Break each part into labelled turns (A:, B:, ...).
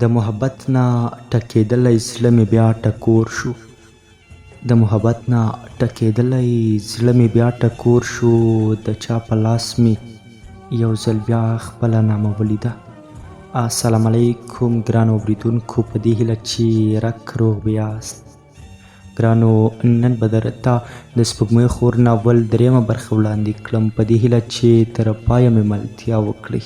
A: د محبت نه ټکېدلی زړه مې بیا ټکور شو. د محبت نه ټکېدلی زړه مې بیا ټکور شو. د چا په لاس مې یو ځل بیا خپله نامه ولیده. السلام علیکم ګرانو اورېدونکو، په دې هیله چې رک روغ یاست. ګرانو، نن به درته د سپوږمۍ خور ناول درېیمه برخه وړاندې کړم، په دې هیله چې تر پایه مې ملتیا وکړئ.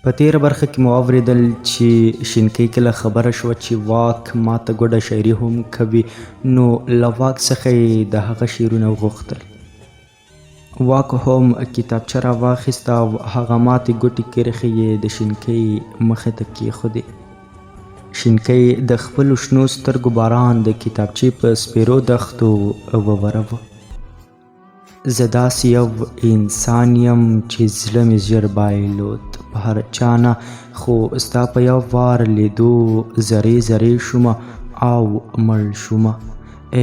A: په تېره برخه کې مو واورېدل چې شینکۍ کله خبره شوه چې واک ماته ګوډه شاعري هم کوي، نو له واک څخه یې د هغه شعرونه وغوښتل. واک هم کتابچه راواخیسته او هغه ماتې ګوتې کرښې یې د شینکۍ مخې ته کېښودې. شینکۍ د خپلو شنو سترګو باران د کتابچې په سپېرو دښتو ووروه. زه داسې یو انسان یم چې زړه مې ژر بایلود په هر چا نه، خو ستا په یو وار لیدو ذرې ذرې شومه او مړ شومه.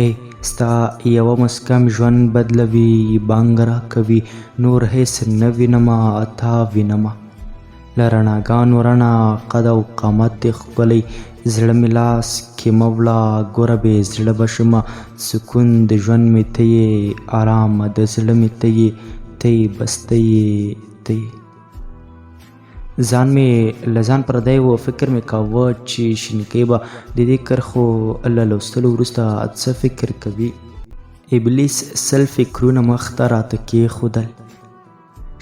A: ای ستا یوه مسکه مې ژوند بدلوي، بانګ راکوي، نور هېڅ نه وینمه تا وینمه. له رڼاګانو رڼا قد او قامت دې ښکلی، زړه مې لاس کې مه وړه ګوره بې زړه به شمه. سکون د ژوند مې ته یې، ارامه د زړه مې ته یې، ته یې بس ته یې ته یې. ځان مې له ځان پردی و، فکر مې کاوه چې شینکۍ به د دې کرښو له لوستلو وروسته څه فکر کوي. ابلیس سل فکرونه مخ ته راته کېښودل.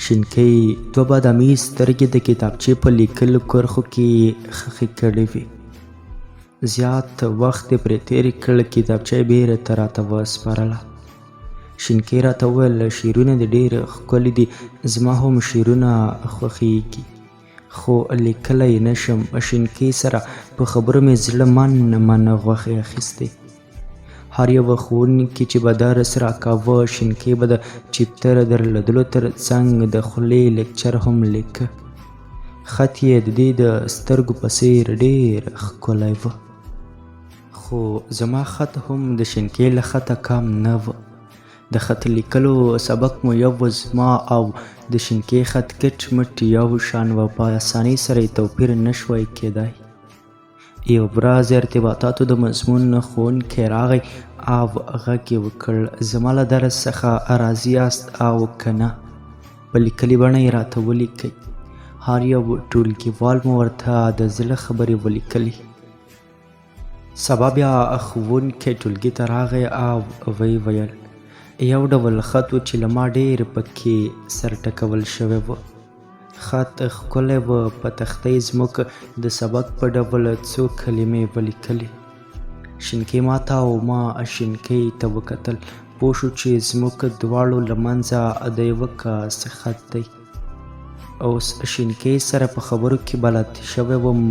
A: شینکۍ دوه بادامي سترګې د کتابچې په لیکلو کرښو کې خښې کړې وې. زیات وخت یې پرې تېر کړ، کتابچه یې بېرته راته وسپارله. شینکۍ راته وویل شعرونه دې ډېر ښکلي دي، زما هم شعرونه خوښیږي خو لیکلی یې نشم. شینکۍ سره په خبرو مې زړه من غوښې اخیستی. هر یوه ښوونکي چې به درس راکاوه، شینکۍ به د چپتر درلودلو تر څنګ د خولې لیکچر هم لیکه. خط یې د دې د سترګو په څېر ډېر ښکلی و، خو زما خط هم د شینکۍ له خطه کم نه و. د خط لیکلو سبق مو یو و، زما او د شینکۍ خط کټ مټ یو شان و، په اسانۍ سره یې توپیر نه شوی کېدای. یو ورځ ارتباطاتو د مضمون ښوونکی راغی او غږ یې وکړ، زما له درس څخه راضي یاست او که نه؟ په لیکلې بڼه یې راته ولیکئ. هر یو ټولګیوال مو ورته د زړه خبرې ولیکلې. سبا بیا ښوونکی ټولګي ته راغی او ویې ویل یو ډول خط و چې له ما ډېر پکې سر ټکول شوی و. خط ښکلی و، په تختۍ زموږ د سبق په ډول څو کلمې ولیکلې. شینکۍ ما ته او ما شینکۍ ته وکتل، پوه شو چې زموږ دواړو له منځه د یوه کس خط دی. اوس شینکۍ سره په خبرو کې بلد شوی وم،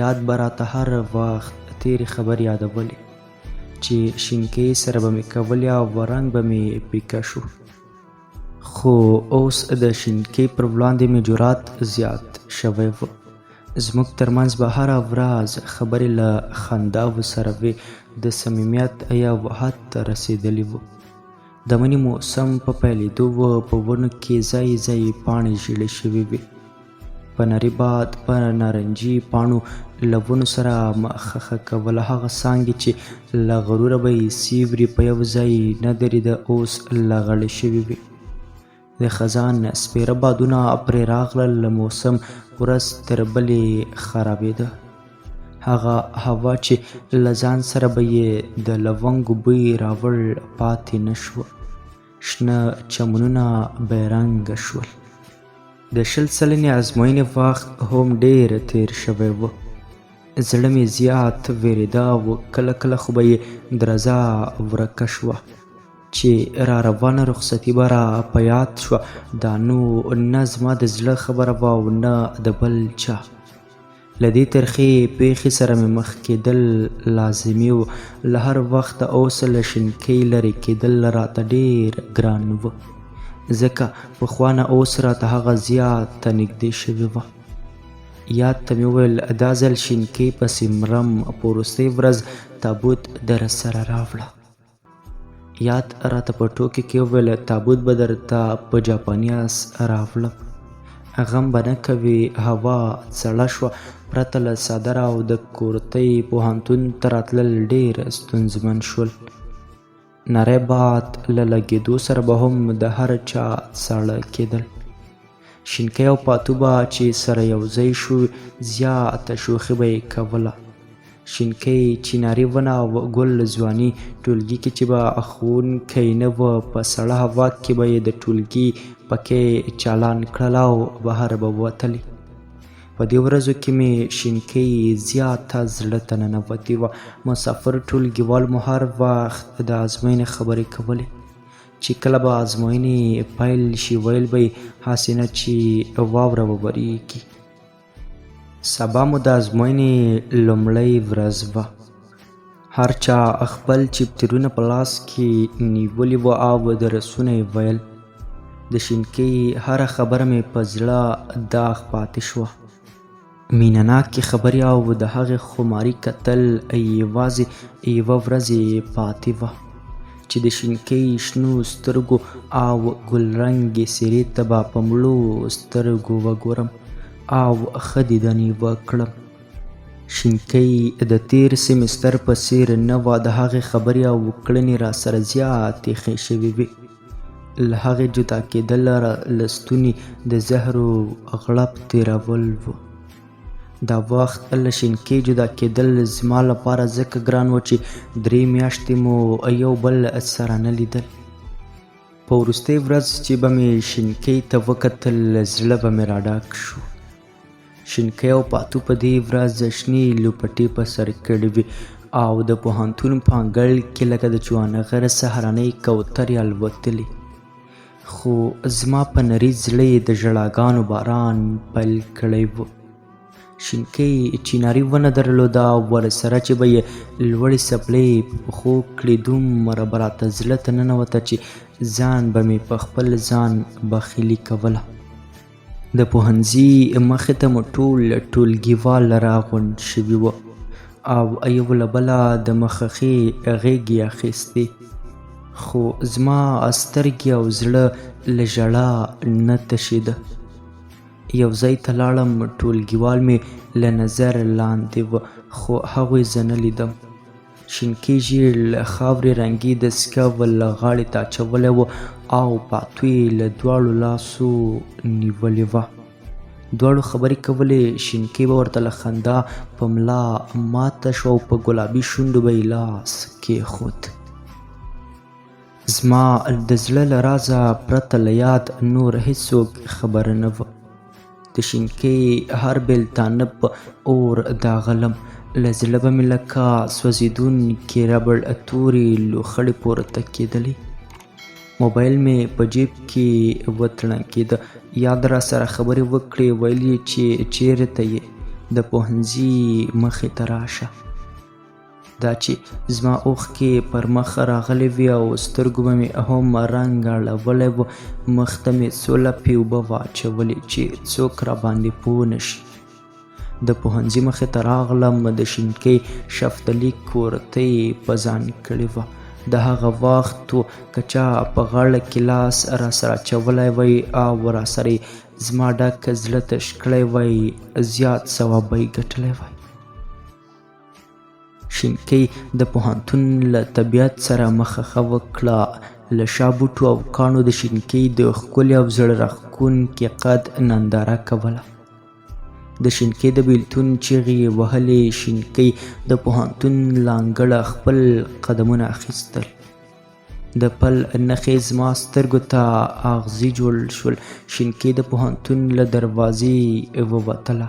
A: یاد به راته هر وخت تېرې خبرې یادولې چې شینکۍ سره به مې کولې او رنګ به مې پیکه شو. خو اوس د شینکۍ پر وړاندې مې جرات زیات شوی و. زموږ ترمنځ به هره ورځ خبرې له خنداو سره وې، د صمیمیت یو حد ته رسېدلي و. د مني موسم په پیلېدو و، په ونو کې ځای ځای پاڼې ژیړې شوې وې. په نري باد په نارنجي پاڼو له ونو سره مخه کوله. هغه څانګې چې له غروره به یې سیوري په یو ځای نه درېده، اوس لغړې شوې وې. د خزان سپېره بادونه پرې راغلل، موسم ورځ تر بلې خرابېده. هغه هوا چې له ځان سره به یې د لونګو بوی راوړ پاتې نه شوه. شنه چمنونه بې رنګه شول. د 20 سلنې ازموینې وخت هم ډېر تېر شوی و. زړه مې زیات وېرېده او کله کله خو به یې درزه ورکه شوه چې را روانه رخصتي به را په یاد شوه. دا نو نه زما د زړه خبره وه او نه د بل چا. له دې ترخې پېښې سره مې مخ کېدل لازمي و. له هر وخته اوس له شینکۍ لرې کېدل راته ډېر ګران و، ځکه پخوا نه اوس راته هغه زیاته نږدې شوې وه. یاد ته مې وویل دا ځل شینکۍ پسې مرم، په وروستۍ ورځ تابوت در سره راوړه. یاد راته په ټوکې کې وویل تابوت به درته په جاپاني آس راوړم. غم به نه کوي هوا سړه شوه پرته له څادر او د کورتۍ پوهنتون ته راتلل ډېر ستونزمن شول. نری باد له لګېدو سره به هم د هر چا ساړه کېدل. شینکۍ او پاتو به چې سره یوځای شو زیاته شوخي به یې کوله. شینکۍ چیناري ونه او ګل ځواني ټولګي کې چې به ښوونکی نه و په سړه هوا کې به یې د ټولګي پکې چالان کړل او بهر به وتلې. په دې ورځو کې مې شینکۍ زیاته زړه ته ننوتې وه. مسافر ټولګیوال مو هر وخت د ازموینې خبرې کولې چې کله به ازموینې پیل شي ویل به یې هسې نه چې واوره وورېږي. سبا مو د ازموینې لومړۍ ورځ وه. هر چا خپل چپټرونه په لاس کې نیولي وو او درسونه یې ویل. د شینکۍ هره خبره مې په زړه داغ پاتې شوه. مینه ناکې خبرې او د هغې خماري کتل یوازې یوه ورځ یې پاتې وه چې د شینکۍ شنو سترګو او ګلرنګې څېرې ته به په مړو سترګو وګورم او ښه دیدن یې وکړم. شینکۍ د تېر سیمستر په څېر نه وه. د هغې خبرې او کړنې راسره زیاتې ښې شوې وې. له هغې جدا کېدل له ستوني د زهرو غړپ تېرول و. دا وخت له شینکۍ جدا کېدل زما لپاره ځکه ګران و چې 3 میاشتې مو یو بل سره نه لیدل. په وروستۍ ورځ چې به مې شینکۍ ته وکتل زړه به مې راډاک شو. شینکۍ او پاتو په دې ورځ شنې لوپټې په سر کړې وې او د پوهنتون په انګړ کې لکه د چوانغر سهارنۍ کوترې الوتلې. خو زما په نري زړه یې د ژړاګانو باران پیل کړی و. شینکۍ چیناري ونه درلوده او ورسره چې به یې لوړې څپلۍ په پښو کړې دومره به راته زړه ته ننوته چې ځان به مې په خپل ځان بخیلي کوله. د پوهنځي مخې ته مو ټول ټولګیوال راغونډ شوي وو او یو له بله د مخخې غېږې اخیستې. خو زما سترګې او زړه له ژړا نه تشېده. یو ځای ته لاړم. ټولګیوال مې له نظر لاندې و خو هغوی زه نه لیدم. شینکۍ ژېړ له خاورې رنګي دستکه له غاړې ته اچولی و او پاتو یې له دواړو لاسو نیولې وه. دواړو خبرې کولې. شینکۍ به ورته له خندا په ملا ماته شوه او په ګلابي شونډو به یې لاس کېښود. زما د زړه له رازه پرته له یاد نور هېڅوک خبره نه وه. د شینکۍ هر بېلتانه په اور داغلم. له زړه به مې لکه سوځېدونکې ربړ تورې لوخړې پورته کېدلې. موبایل مې په جیب کې وتړنکېده. یاد راسره خبرې وکړې. ویل یې چې چېرته یې؟ د پوهنځي مخې ته راشه. دا چې زما اوښکې پر مخ راغلې وې او سترګو به مې هم رنګ اړولی و. مخ ته مې څو لپې اوبه واچولې چې څوک راباندې پوه نه شي. د پوهنځي مخې ته راغلم. د شینکۍ شفتلي کورتۍ په ځان کړې وه. د هغه وخت و که چا په غاړه کې لاس راسره اچولی وی او راسره یې زما ډک زړه تش کړی وی زیات ثواب به یې ګټلی وی. شینکۍ د پوهنتون له طبیعت سره مخه وکړه. له شا بوټو او کاڼو د شینکۍ د ښکلي او زړه راښکونکي قد ننداره کوله. د شینکۍ د بېلتون چیغې وهلې. شینکۍ د پوهنتون له انګړه خپل قدمونه اخیستل. د پل نښې زما سترګو ته اغزي جوړ شول. شینکۍ د پوهنتون له دروازې ووتله.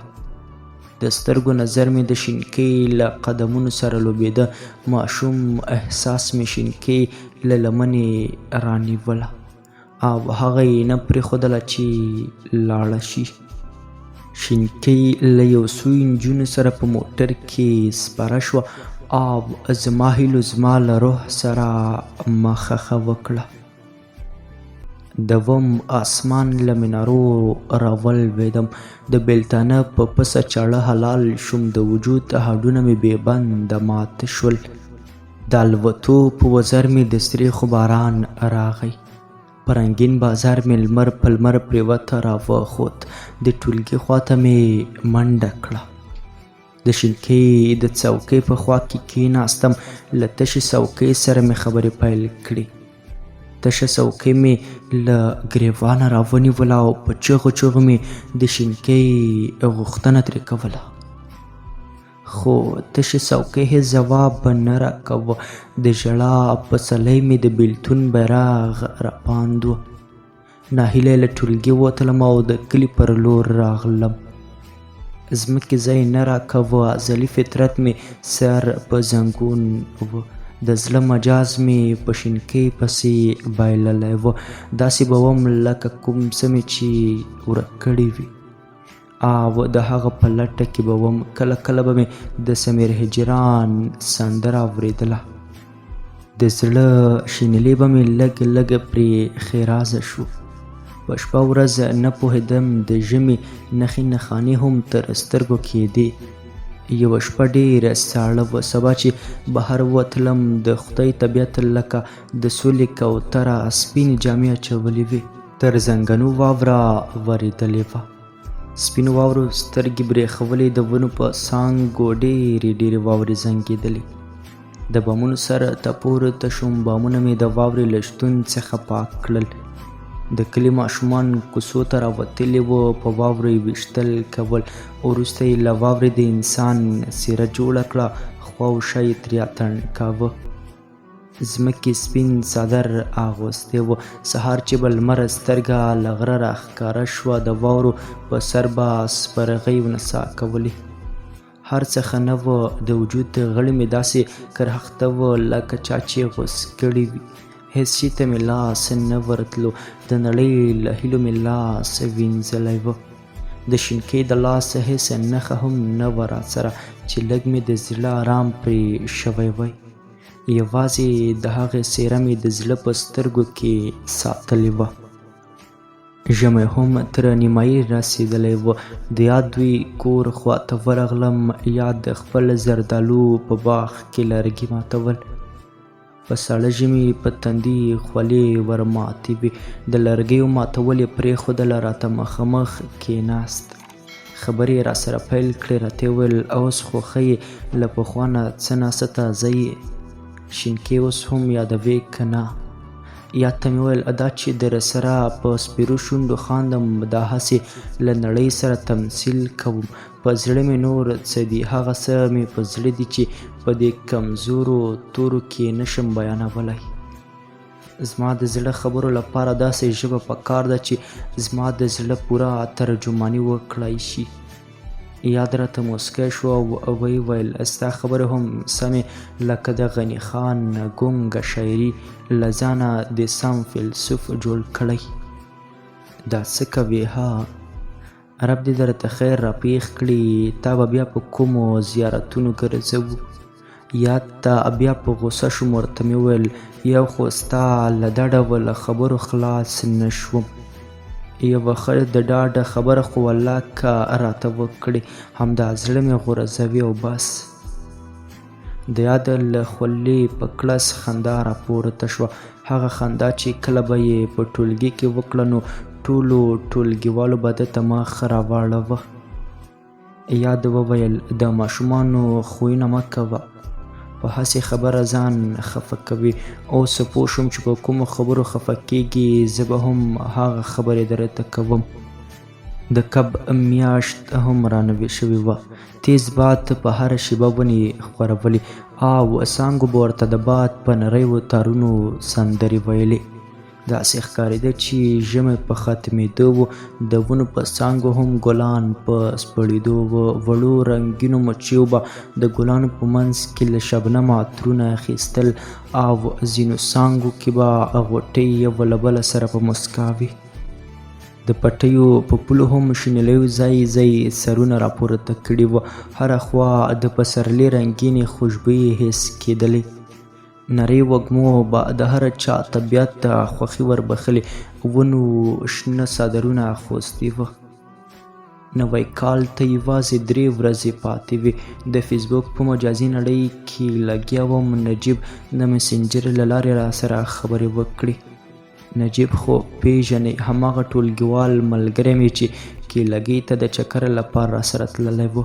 A: د سترګو نظر مې د شینکۍ له قدمونو سره لوبېده. ماشوم احساس مې شینکۍ له لمنې رانیوله او هغه یې نه پرېښودله چې لاړه شي. شینکۍ له یو څو نجونو سره په موټر کې سپره شوه او زما هیلو زما له روح سره مخه وکړه. د اسمان له منارو راولوېدم. د بېلتانه په پسه چاړه حلال شوم. د وجود هډونه مې بې بنده ماته شول. د الوتو په وزر مې د سرېښو باران راغی. په رنګین بازار مې لمر په لمر پرېوته راوخوت. د ټولګي خواته مې منډه کړه. د شینکۍ د څوکۍ په خوا کې کېناستم. له تشې څوکۍ سره مې خبرې پیل کړې. تشه څوکۍ مې له ګریوانه راونیوله او په چغو چغو مې د شینکۍ غوښتنه ترې کوله. خو تشې څوکۍ هېڅ جواب نه راکوه. د ژړا پسرلی مې د بېلتون بیرغ راپاند و. ناهیلی له ټولګي ووتلم او د کلي پر لور راغلم. ځمکې ځای نه راکوه. ازلي فطرت مې سر په زنګون و. د زړه مجاز مې په شینکۍ پسې بایللی و. داسې به وم لکه کوم څه مې چې ورک کړي وي، او د هغه په لټه کې به وم. کله کله به مې د سمیر هجران سندره اورېدله. د زړه شینلې به مې لږ لږ پرې ښېرازه شو. په شپه ورځ نه پوهېدم. د ژمي نښې نښانې هم تر سترګو کېدې. یوه شپه ډېره ساړه وه. سبا چې بهر ووتلم د خدای طبیعت لکه د سولې کوتره سپینې جامې اچولې وې. تر زنګنو واوره ورېدلې وه. سپینو واورو سترګې برېښولې. د ونو په څانګو ډېرې واورې زنګېدلې. د بامونو سر ته پورته شوم. بامونه مې د واورې له شتون څخه پاک کړل. د کلي ماشومان کوڅو ته راوتلي وو، په واورو یې ویشتل کول. وروسته یې له واورې د انسان څېره جوړه کړه، خوا او شا یې ترې اتڼ کاوه. ځمکې سپین څادر اغوستی و. سهار چې به لمر سترګه له غره راښکاره شوه، د واورو په سر به سپرغۍ نڅا کولې. هر څه ښه نه وه. د وجود غړي مې داسې کرهخته وه لکه چا چې غوڅ کړي وي. هېڅ شي ته مې لاس نه ورتلو. د نړۍ له هیلو مې لاس وینځلی و. د شینکۍ د لاسه هېڅ نښه هم نه وه راسره چې لږ مې د زړه آرام پرې شوی وی. یوازې د هغې څېره مې د زړه په سترګو کې ساتلې وه. ژمی هم تر نیمایي رسېدلی و. د یاد دوی کور خواته ورغلم. یاد د خپل زردالو په باغ کې لرګي ماتول. په ساړه ژمي په تندي خولې ورماتې وې. د لرګیو ماتول یې پرېښودله. راته مخامخ کېناست. خبرې یې راسره پیل کړې. راته ویل اوس خو ښه یې، له پخوا نه څه ناڅه تازه یې. شینکۍ اوس هم یادوې که نه؟ یاد ته مې ویل دا چې در سره په سپیرو شونډو خاندم، دا هسې له نړۍ سره تمثیل کوم. په زړه مې نور څه دي، هغه څه مې په زړه دي چې په دې کمزورو تورو کې نشم بیانولی. زما د زړه خبرو لپاره داسې ژبه پکار ده چې زما د زړه پوره ترجماني وکړای شي. یاد راته موسکی شو او ویې ویل ستا خبرې هم سمې لکه د غني خان ګونګه شاعري، له ځانه د سم فیلسوف جوړ کړی. دا څه کوې ها؟ رب دې درته خیر راپېښ کړي. تا به بیا په کومو زیارتونو ګرځوو؟ یاد ته بیا په غوسه شوم. ورته مې ویل یو خو ستا له دا ډول خبرو خلاص نه شوم. یوه ښه د ډاډه خبره خو والله که راته وکړې، همدا زړه مې غورځوي او بس. د یاد له خولې په کړس خندا راپورته شوه. هغه خندا چې کله به یې په ټولګي کې وکړه نو ټولو ټولګیوالو به ده ته مخ راواړوه. یاد وویل د ماشومانو خویونه مه کوه، په هسې خبره ځان خفه کوي. اوس پوه شوم چې په کومو خبرو خفه کېږي. زه به هم هغه خبرې درته کوم. د کب میاشت هم رانوې شوې وه. تیز باد په هره شیبه ونې خورولې او څانګو به ورته د باد په نریو تارونو سندرې ویلې. داسې ښکارېده چې ژمی په ختمېدو و. د ونو په څانګو هم ګلان په سپړېدو و. وړو رنګینو مچیو به د ګلانو په منځ کې له شبنم عطرونه اخیستل او ځینو څانګو کې به غوټۍ یو له بله سره په مسکا وي. د پټیو په پولو هم شینلیو ځای ځای سرونه راپورته کړي وو. هره خوا د پسرلي رنګینې خوشبویې حس کېدلې. نرۍ وږمو به د هر چا طبیعت ته خوښي وربخلې. ونو شنه څادرونه اغوستي وه. نوی کال ته یوازې 3 ورځې پاتې وې. د فیسبوک په مجازي نړۍ کې لګیا وم. نجیب د مسنجر له لارې راسره خبرې وکړې. نجیب خو پیژنې هماغه ټولګیوال ملګری مې چې کیلګۍ ته د چکر لپاره راسره تللی و.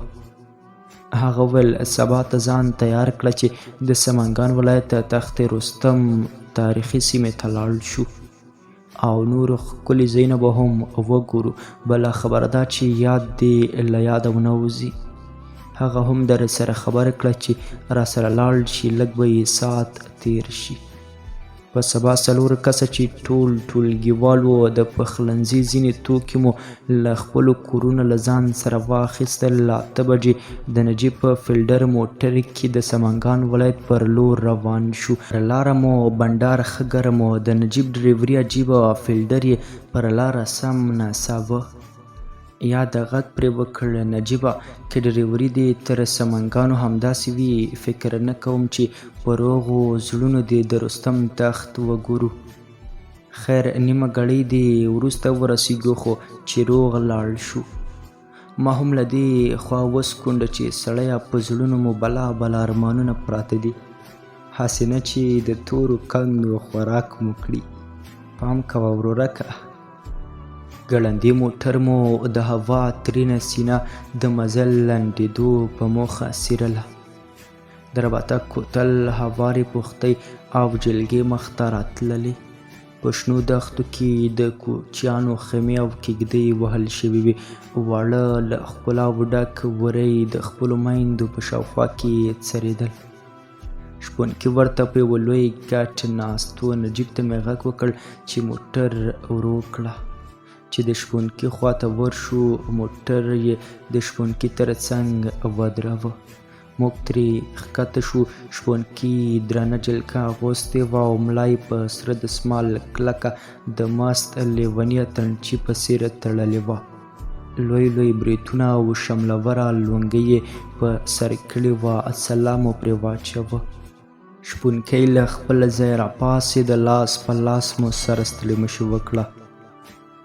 A: هغه وویل سبا ته ځان تیار کړه چې د سمنګان ولایت تخت رستم تاریخي سیمې ته لاړ شو او نورو ښکلي ځایونه به هم وګورو. بله خبره ده چې یاد دې له یاده ونه وځي. هغه هم در سره خبره کړه چې راسره لاړ شي، لږ به یې ساعت تیر شي. په سبا 4 کسه چې ټولګیوال وو د پخلنځي ځینې توکي مو له خپلو کورونو له ځان سره واخیستل. 8 بجې د نجیب په فیلډر موټر کې د سمنګان ولایت پر لور روان شو. پر لاره مو بنډار ښه ګرم و. د نجیب ډریوري عجیبه وه. فیلډر یې پر لاره سم ناڅاوه. یا د غږ پرې وکړ نجیبه که ډریوري دې تر سمنګانو همداسې وي فکر نه کوم چې په روغو زړونو دې د رستم تخت وګورو. خیر نیمه ګړۍ دې وروسته ورسېږو خو چې روغ لاړ شو. ما هم له دې خوا وسکونډه چې سړیه په زړونو مو بلا بلا ارمانونه پراته دي، هسې نه چې د تورو کندو خوراک مو کړي. پام کوه ورورکه. ګړندی موټر مو د هوا ترینه سینه د مزل لنډېدو په موخه څیرله. د رباطک کوتل هوارې پوختۍ او جلګې مخ ته راتللې. په شنو دښتو کې د کوچیانو خیمې او کېږدۍ وهل شوې وې. واړه له ښکلاوو ډک وری د خپلو میندو په شاوخوا کې څرېدل. شپونکي ورته په یوه لوی ګټ ناست و. نجیب ته مې غږ وکړ چې موټر ورو کړه. چې د شپونکي خواته ورشو موټر یې د شپونکي تر څنګ ودراوه. موږ ترې ښکته شو. شپونکي درنه جلکه اغوستې وه او ملا یې په سره دسمال کلکه د مست لیوني اتڼچي په څېر تړلې وه. لوی لوی بریتونه او شملوره لونګۍ یې په سر کړې وه. سلام مو پرې واچوه. شپونکی له خپله ځایه راپاڅېد. لاس په لاس مو سره ستړې مشي وکړه.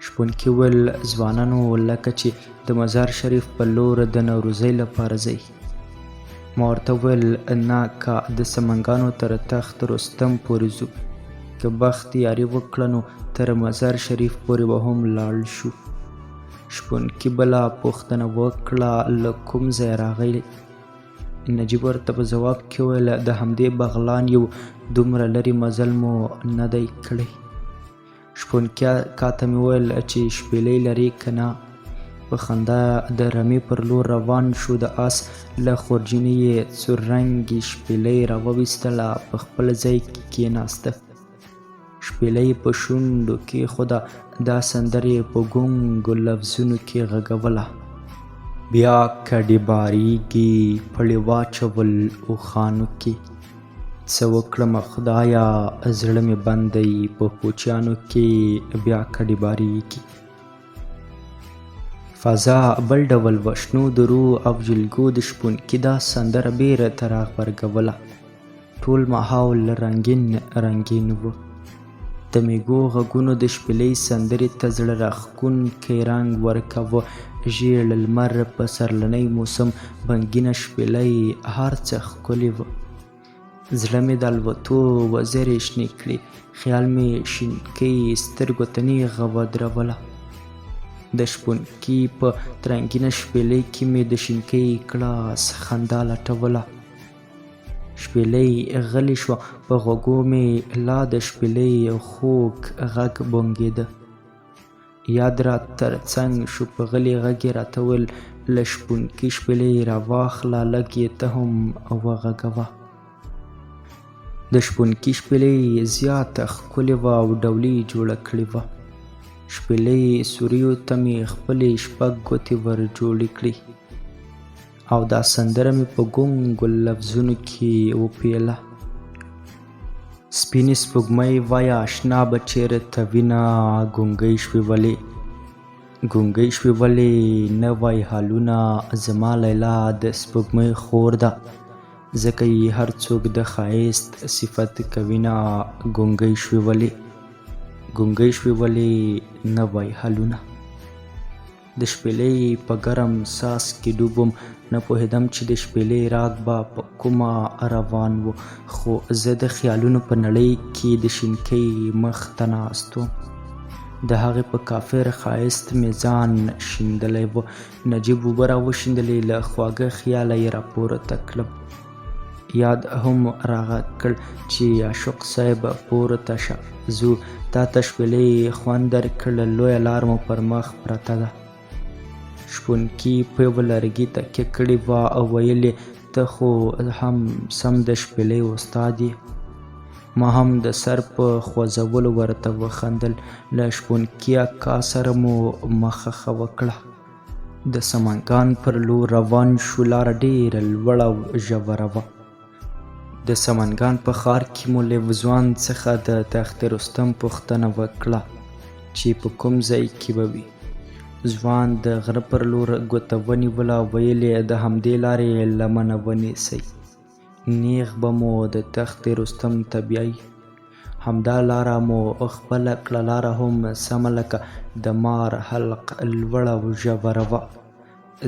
A: شپونکي وویل ځوانانو لکه چې د مزار شریف په لور د نوروزۍ لپاره ځئ. ما ورته وویل نه که د سمنګانو تر تخت رستم پورې ځو. که بخت یاري وکړه نو تر مزار شریف پورې به هم لاړ شو. شپونکي بله پوښتنه وکړه له کوم ځای راغلی؟ نجیب ورته په ځواب کې وویل د همدې بغلان یو دومره لرې مزل مو نه دی کړی. شپونکي کاته مې وویل چې شپېلۍ لرې که نه؟ په خندا د رمې پر لور روان شو. د آس له خورجینې یې سور رنګې شپېلۍ راوویستله. په خپل ځای کې کېناسته. شپېلۍ په شونډو کېښوده. دا سندره یې په ګونګو لفظونو کې غږوله. بیا کډې بارېږي پړې واچول اوښانو کې. څه وکړمه خدایه زړه مې بند دی په کوچیانو کې بیا کډې بارېږي. فضا بل ډول وه. شنو درو او جلګو د شپونکي دا سندره بیرته راغبرګوله. ټول ماحول رنګین رنګین و. د میږو غږونو د شپېلۍ سندرې ته زړه راښکونکی رنګ ورکاوه. ژیړ لمر په سرلنی موسم بنګینه شپېلۍ هر څه ښکلې وه. زړه مې د الوتو وزرې شنې کړې. خیال مې شینکۍ سترګو ته نیغه ودروله. د شپونکي په ترنګینه شپېلۍ کې مې د شینکۍ کړاس خندا لټوله. شپېلۍ غلې شوه. په غوږو مې لا د شپېلۍ خوږ غږ بونګېده. یاد را تر څنګ شو. په غلي غږ یې راته وویل له شپونکي شپېلۍ راواخله لږ یې ته هم وغږوه. د شپونکي شپېلۍ زیاته ښکلې وه او ډولۍ جوړه کړې وه. شپېلۍ سوریو ته مې خپلې 6 ګوتې ور جوړې کړې او دا سندره مې په ګونګو لفظونو کې وپیله. سپینې سپوږمۍ وایه اشنا به چېرته وینه ګونګۍ شوې ولې؟ ګونګۍ شوې ولې نه وایي حالونه؟ زما لیلا د سپوږمۍ خور ده ځکه یې هر څوک د ښایست صفت کوینه. ګونګۍ شوې ولې؟ ګونګۍ شوې ولې نه وایي حالونه؟ د شپېلۍ په ګرم ساس کې ډوب وم، نه پوهېدم چې د شپېلۍ راګ به په کومه روان و، خو زه د خیالونو په نړۍ کې د شینکۍ مخ ته ناست وم. د هغې په کافر ښایست مې ځان شیندلی و، نجیب اوبه راوشیندلې، له خواږه خیاله یې راپورته کړم. یاد هم راغږ کړ چې عاشق صاحب پورته شه، ځو تا ته شپېلۍ خوند درکړ، لویه لار مو پر مخ پرته ده. شپونکي په یوه لرګي تکیه کړې وه او ویل یې ته خو هم سم د شپېلۍ استاد یې. ما هم د سر په خوځولو ورته وخندل. له شپونکي اکا سره مو مخه ښه وکړه. د سمنګان پر لور روان شو. لاره ډېره لوړه او ژوره وه. د سمنګان په ښار کې مو له یوه ځوان څخه د تخت رستم پوښتنه وکړه چې په کوم ځای کې به وي. ځوان د غره پر لور ګوته ونیوله او ویل یې د همدې لارې لمنه ونیسئ، نیغ به مو د تخت رستم ته بیایي. همدا لاره مو خپله کړه. لاره هم سمه لکه د مار حلق لوړه او ژوره وه.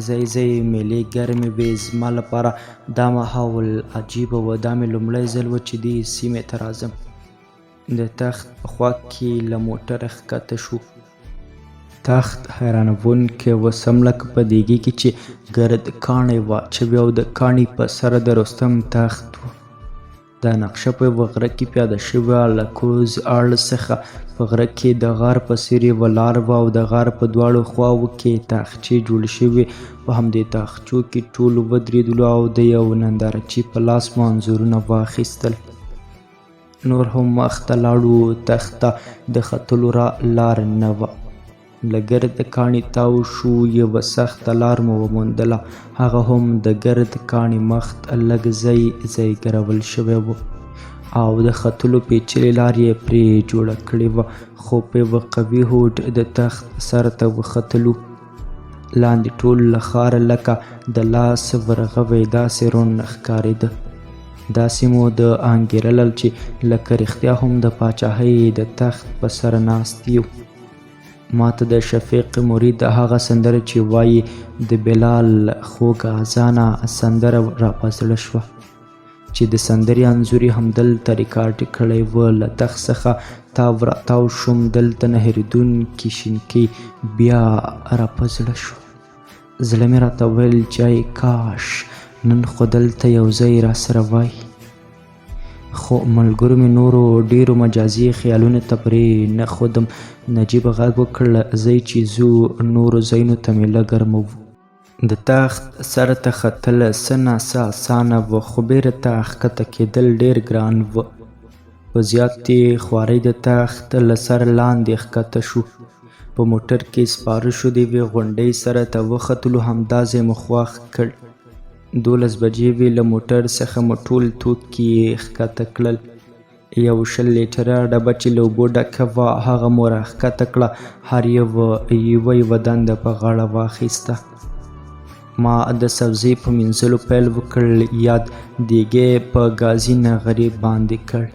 A: ځای ځای میلې ګرمې وې. زما لپاره دا ماحول عجیبه و. دا مې لومړی ځل و چې دې سیمې ته راځم. د تخت په خوا کې له موټره ښکته شو. تخت حیرانوونکی و، سم لکه په دیګي کې چې ګرد کاڼی واچوي او د کاڼي په سر د رستم تخت و. دا نقشه په یوه غره کې پیاده شوې، له کوز اړخ څخه په غره کې د غار په څېر یوه لار وه او د غار په دواړو خواوو کې تاخچې جوړې شوې. په همدې تاخچو کې ټولو ودرېدلو او د یو نندارچي په لاس مو انځورونه واخیستل. نور هم مخ ته لاړو. تخت ته د ختلو لار نه وه. له ګرد کاڼي تاو شو. یوه سخته لار مو وموندله. هغه هم د ګرد کاڼي مخت لږ ځای ګرول شوی و او د ختلو پیچلې لار یې پرې جوړه کړې وه، خو په یوه قوي هوډ د تخت سر ته وختلو. لاندې ټول له ښاره لکه د لاس ورغوی داسې روڼ ښکارېده. داسې مو د انګېرله چې لکه رښتیا هم د پاچاهۍ د تخت په سر ناست یو. ما ته د شفیق مرید هغه سندره چې وایي د بلال خوږه اذانه سندره را په زړه شوه چې د سندرې انځور یې همدلته ریکارډ کړی و. له تخت څخه تاو راتاو شوم. دلته نه هېرېدونکي شینکۍ بیا را په زړه شو. زړه مې راته ویل چې ای کاش نن خو دلته یو ځای راسره وای. خو ملګرو مې نورو ډېرو مجازي خیالونو ته پرې نه ښودم. نجیب غږ وکړ ځئ چې ځو. نورو ځایونو ته مې لږ ګرموو. د تخت سر ته ختل څه ناڅه اسانه و، خو بیرته ښکته کېدل ډېر ګران و. په زیاتې خوارۍ د تخت له سر لاندې ښکته شو. په موټر کې سپاره شو. د یوې غونډۍ سره ته وختلو. همدا ځای مو خواښ کړ. 12 بجې وې. له موټر څخه مو ټول توکي ښکته کړل. 100 لیټره ډبه چې له اوبو ډکه وه هغه مو راښکته کړه. هر یوه دنده په غاړه واخیسته. ما د سبزۍ په مینځلو پیل وکړ. یاد دیګی په ګازي نغري باندې کړ.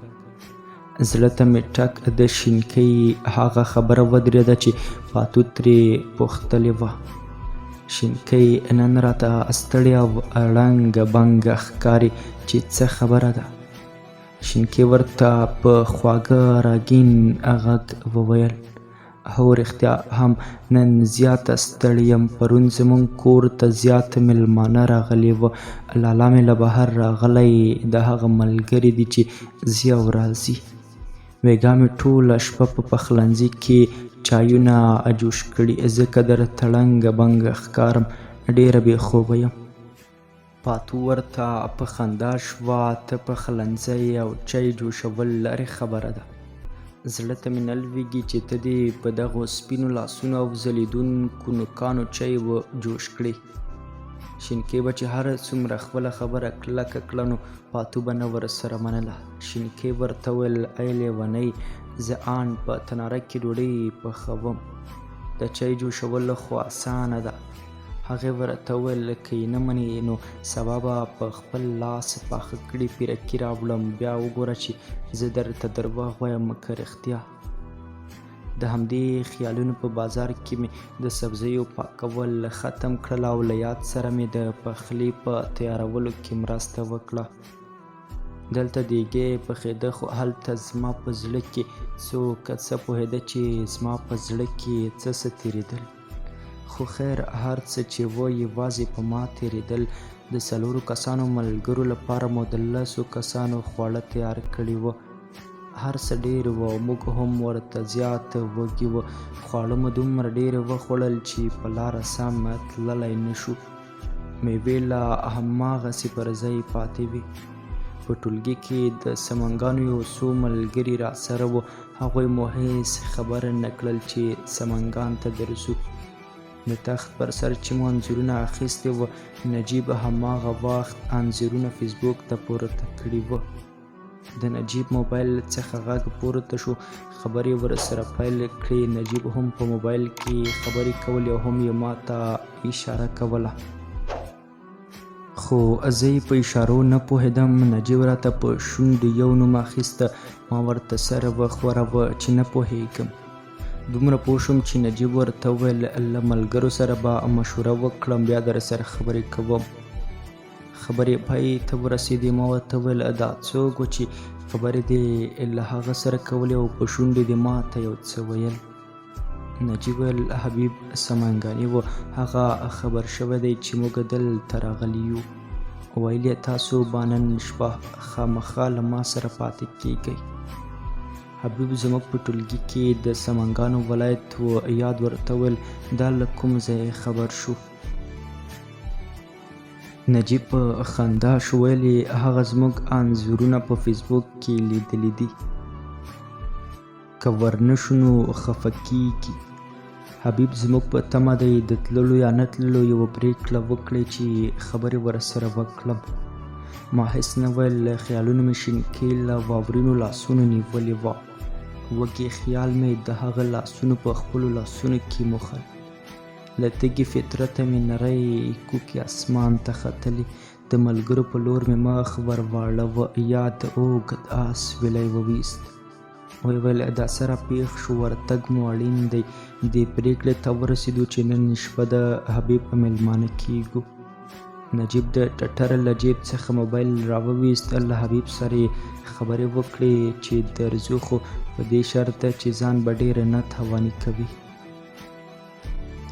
A: زړه ته مې ټک د شینکۍ هغه خبره ودرېده چې پاتو ترې پوښتلې وه. شینکۍ نن راته ستړې او ړنګه بنګه ښکاري چې څه خبره ده. شینکۍ ورته په خواږه راګین غږ وویل هو رښتیا هم نن زیاته ستړې یم. پرون زموږ کور ته زیات میلمانه راغلي وه. لالا مې له بهر راغلی د هغه ملګری دی چې ځي او راځي. ویګا مې ټوله شپه په پخلنځي کې چایونه جوش کړي، ځکه درته ړنګه بنګه ښکارم. ډېره بې خوبه یم. پاتو ورته په خندا شوه. ته پخلنځی او چای جوشول لرې خبره ده. زړه ته مې نه لوېږي چې ته دې په دغو سپینو لاسونو او ځلېدونکو نوکانو چای جوش کړې. شینکۍ به چې هر څومره خپله خبره کلکه کړه نو پاتو به نه ورسره منله. شینکۍ ورته وویل ای لیونۍ، زه آن په تناره کې ډوډۍ پخوم. د چای جوشول خو اسانه ده. هغې ورته وویل که یې نه منې نو سبا به په خپل لاس پاخه کړي پیرکي راوړم. بیا وګوره چې زه درته درواغ وایم که رښتیا. د همدې خیالونو په بازار کې مې د سبزیو پاکول ختم کړل او له یاد سره مې د پخلي په تیارولو کې مرسته وکړه. دلته دیګی پخېده خو هلته زما په زړه کې څوک څه پوهېده چې زما په زړه کې څه تېرېدل. خو خیر هر څه چې و یوازې په ما تېرېدل. د 4 کسانو ملګرو لپاره مو د 10 کسانو خواړه تیار کړي وو. هر څه ډېر وو او موږ هم ورته زیات وږي وو. خواړه مو دومره ډېر وخوړل چې په لاره سم تللی نه شو. مېوې لا هماغسې پر ځای پاتې وې. په ټولګي کې د سمنګانو یو څو ملګري راسره وو. هغوی مو هېڅ خبر نه کړل چې سمنګان ته درځو. د تخت پر سر چې مو انځورونه اخیستي وو، نجیب هماغه وخت انځورونه فیسبوک ته پورته کړي وو. د نجیب موبایل څخه غږ پورته شو. خبرې ورسره پیل کړې. نجیب هم په موبایل کې خبرې کولې او هم یې ما ته اشاره کوله. خو زه یې په اشارو نه پوهېدم. نجیب راته په شونډو یو نوم اخیسته. ما ورته سر وښوراوه چې نه پوهېږم. دومره پوه شوم چې نجیب ورته وویل له ملګرو سره به مشوره وکړم، بیا در سره خبرې کوم. خبرې پای ته ورسېدې. ما ورته وویل دا څوک و چې خبرې دې له هغه سره کولې او په شونډو دې ما ته یو څه ویل. نجیب ویل حبیب سمنګاني و. هغه خبر شوی دی چې موږ دلته راغلي یو. ویل یې تاسو به نن شپه خامخا له ما سره پاتې کېږئ. حبیب زموږ په ټولګي کې د سمنګانو ولایت و. یاد ورته ویل دا له کوم ځای خبر شو. نجیب په خندا شو. ویل یې هغه زموږ انځورونه په فیسبوک کې لیدلي دي. که ورنه شو نو خفه کېږي. حبیب زموږ په تمه دی د تللو یا نه تللو یوه پرېکړه وکړئ چې خبرې ورسره وکړم. ما هېڅ نه ویل. خیالونه مې شینکۍ له واورینو لاسونو نیولې وه. وږی خیال مې د هغه لاسونو په خپلو لاسونو کې موښل. له تږي فطرته مې نری کوکې اسمان ته ختلې. د ملګرو په لور مې مخ ور واړاوه. یا د اوږد آس ویلی وویست. ویې ویل دا څه راپېښ شو؟ ورتګ مو اړین دی. دې پرېکړې ته ورسېدو چې نن شپه د حبیب مېلمانه کېږو. نجیب د ټټر له جیب څخه موبایل راوویست. له حبیب سره یې خبرې وکړې چې درځو، خو په دې شرطه چې ځان به ډېره نه تاواني کوي.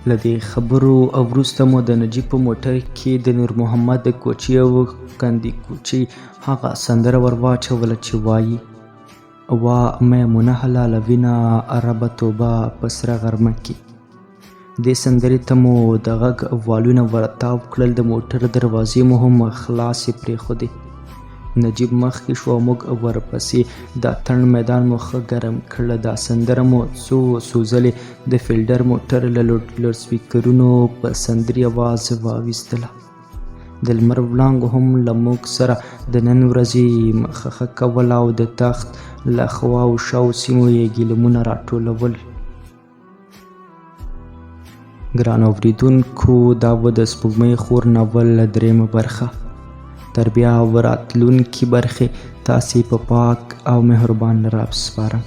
A: له دې خبرو وروسته مو د نجیب په موټر کې د نور محمد د کوچي او کندي کوچي هغه سندره ور واچوله چې وایي وا میمونه حلالوینه عربه توبه په سره غرمه کې. دې سندرې ته مو د غږ والونه ورتاو کړل. د موټر دروازې مو هم خلاصې پرېښودې. نجیب مخکې شو او موږ ورپسې. دا تڼ میدان مو ښه ګرم کړله. دا سندره مو څو ځلې د فیلډر موټر له لوډسپیکرونو په سندري اواز واویستله. د لمر وړانګو هم له موږ سره د نن ورځې مخه کوله او د تخت له خوا او شاو سیمو یې ګیلمونه راټولول. ګرانو اورېدونکو، دا و د سپوږمۍ خور ناول 3مه برخه. تر بیا راتلونکې برخې تاسې په پاک او مهربان رب سپارم.